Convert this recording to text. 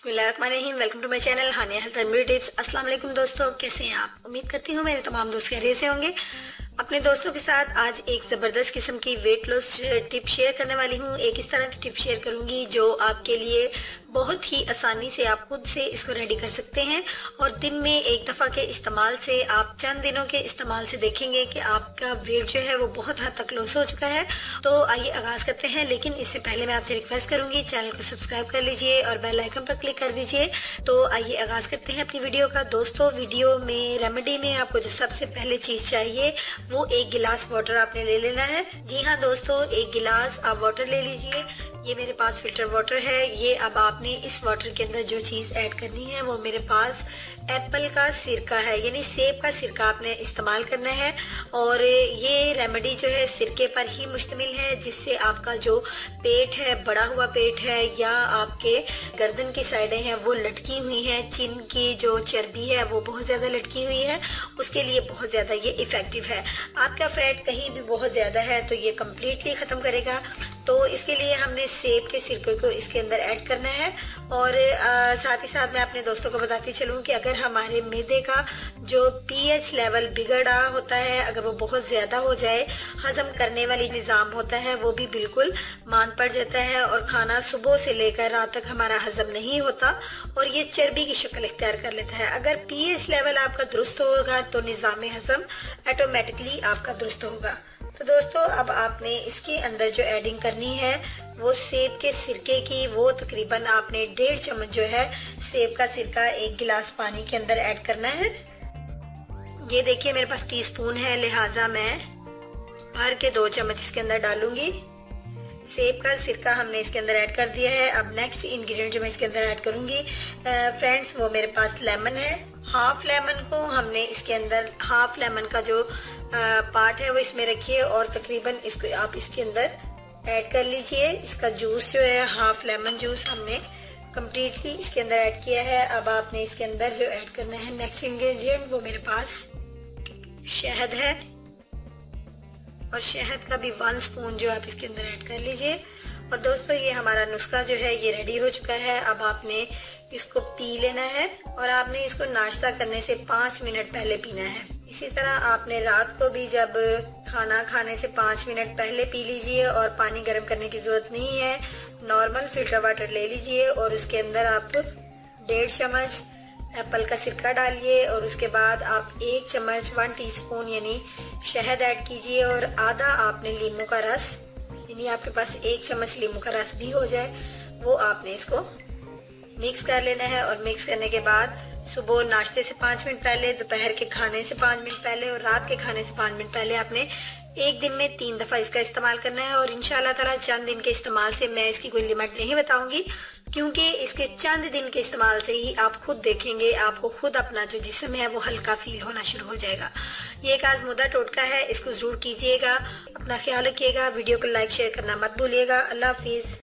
बिस्मिल्लाहिर्रहमानिर्रहीम। Welcome to my channel Haniya health and beauty tips. अस्सलाम वालेकुम दोस्तों, कैसे हैं आप? उम्मीद करती हूँ मेरे तमाम दोस्त खैरियत से होंगे। अपने दोस्तों के साथ आज एक ज़बरदस्त किस्म की वेट लॉस टिप शेयर करने वाली हूँ। एक इस तरह की टिप शेयर करूँगी जो आपके लिए बहुत ही आसानी से आप खुद से इसको रेडी कर सकते हैं और दिन में एक दफ़ा के इस्तेमाल से आप चंद दिनों के इस्तेमाल से देखेंगे कि आपका वेट जो है वो बहुत हद तक लॉस हो चुका है। तो आइए आगाज़ करते हैं, लेकिन इससे पहले मैं आपसे रिक्वेस्ट करूँगी चैनल को सब्सक्राइब कर लीजिए और बेल आइकन पर क्लिक कर दीजिए। तो आइए आगाज़ करते हैं अपनी वीडियो का। दोस्तों, वीडियो में रेमेडी में आपको जो सबसे पहले चीज़ चाहिए वो 1 गिलास वाटर आपने ले लेना है। जी हाँ दोस्तों, 1 गिलास आप वाटर ले लीजिए। ये मेरे पास फिल्टर वाटर है। ये अब आपने इस वाटर के अंदर जो चीज़ ऐड करनी है वो मेरे पास एप्पल का सिरका है, यानी सेब का सिरका आपने इस्तेमाल करना है। और ये रेमेडी जो है सिरके पर ही मुश्तमिल है, जिससे आपका जो पेट है, बड़ा हुआ पेट है या आपके गर्दन की साइडें हैं वो लटकी हुई हैं, चिन की जो चर्बी है वो बहुत ज़्यादा लटकी हुई है, उसके लिए बहुत ज़्यादा ये इफ़ेक्टिव है। आपका फैट कहीं भी बहुत ज़्यादा है तो ये कम्प्लीटली ख़त्म करेगा। तो इसके लिए हमने सेब के सिरके को इसके अंदर ऐड करना है। और साथ ही साथ मैं अपने दोस्तों को बताती चलूँ कि अगर हमारे मैदे का जो पीएच लेवल बिगड़ा होता है, अगर वो बहुत ज़्यादा हो जाए, हजम करने वाली निज़ाम होता है वो भी बिल्कुल मान पड़ जाता है और खाना सुबह से लेकर रात तक हमारा हजम नहीं होता और ये चर्बी की शक्ल इख्तियार कर लेता है। अगर पीएच लेवल आपका दुरुस्त होगा तो निज़ाम हजम ऑटोमेटिकली आपका दुरुस्त होगा। तो दोस्तों, अब आपने इसके अंदर जो एडिंग करनी है वो सेब के सिरके की, वो तकरीबन आपने 1.5 चम्मच जो है सेब का सिरका 1 गिलास पानी के अंदर ऐड करना है। ये देखिए मेरे पास टीस्पून है, लिहाजा मैं भर के 2 चम्मच इसके अंदर डालूंगी। सेब का सिरका हमने इसके अंदर ऐड कर दिया है। अब नेक्स्ट इंग्रेडिएंट जो मैं इसके अंदर ऐड करूंगी फ्रेंड्स, वो मेरे पास लेमन है। हाफ लेमन को हमने इसके अंदर, हाफ लेमन का जो पार्ट है वो इसमें रखिए और तकरीबन इसको आप इसके अंदर ऐड कर लीजिए। इसका जूस जो है, हाफ लेमन जूस हमने कम्प्लीटली इसके अंदर ऐड किया है। अब आपने इसके अंदर जो ऐड करना है नेक्स्ट इंग्रेडिएंट, वो मेरे पास शहद है और शहद का भी 1 स्पून जो आप इसके अंदर ऐड कर लीजिए। और दोस्तों, ये हमारा नुस्खा जो है ये रेडी हो चुका है। अब आपने इसको पी लेना है और आपने इसको नाश्ता करने से 5 मिनट पहले पीना है। इसी तरह आपने रात को भी जब खाना खाने से 5 मिनट पहले पी लीजिए और पानी गर्म करने की जरूरत नहीं है। नॉर्मल फिल्टर वाटर ले लीजिए और उसके अंदर आप 1.5 चम्मच एप्पल का सिरका डालिए और उसके बाद आप 1 चम्मच 1 टीस्पून यानी शहद ऐड कीजिए और आधा आपने लीमू का रस, यानी आपके पास 1 चम्मच लीमू का रस भी हो जाए, वो आपने इसको मिक्स कर लेना है। और मिक्स करने के बाद सुबह नाश्ते से 5 मिनट पहले, दोपहर के खाने से 5 मिनट पहले और रात के खाने से 5 मिनट पहले आपने एक दिन में 3 दफ़ा इसका इस्तेमाल करना है। और इंशाल्लाह ताला चंद दिन के इस्तेमाल से, मैं इसकी कोई लिमिट नहीं बताऊंगी क्योंकि इसके चंद दिन के इस्तेमाल से ही आप खुद देखेंगे, आपको खुद अपना जो जिस्म है वो हल्का फील होना शुरू हो जाएगा। ये एक आजमुदा टोटका है, इसको जरूर कीजिएगा। अपना ख्याल रखिएगा। वीडियो को लाइक शेयर करना मत भूलिएगा। अल्लाह हाफिज।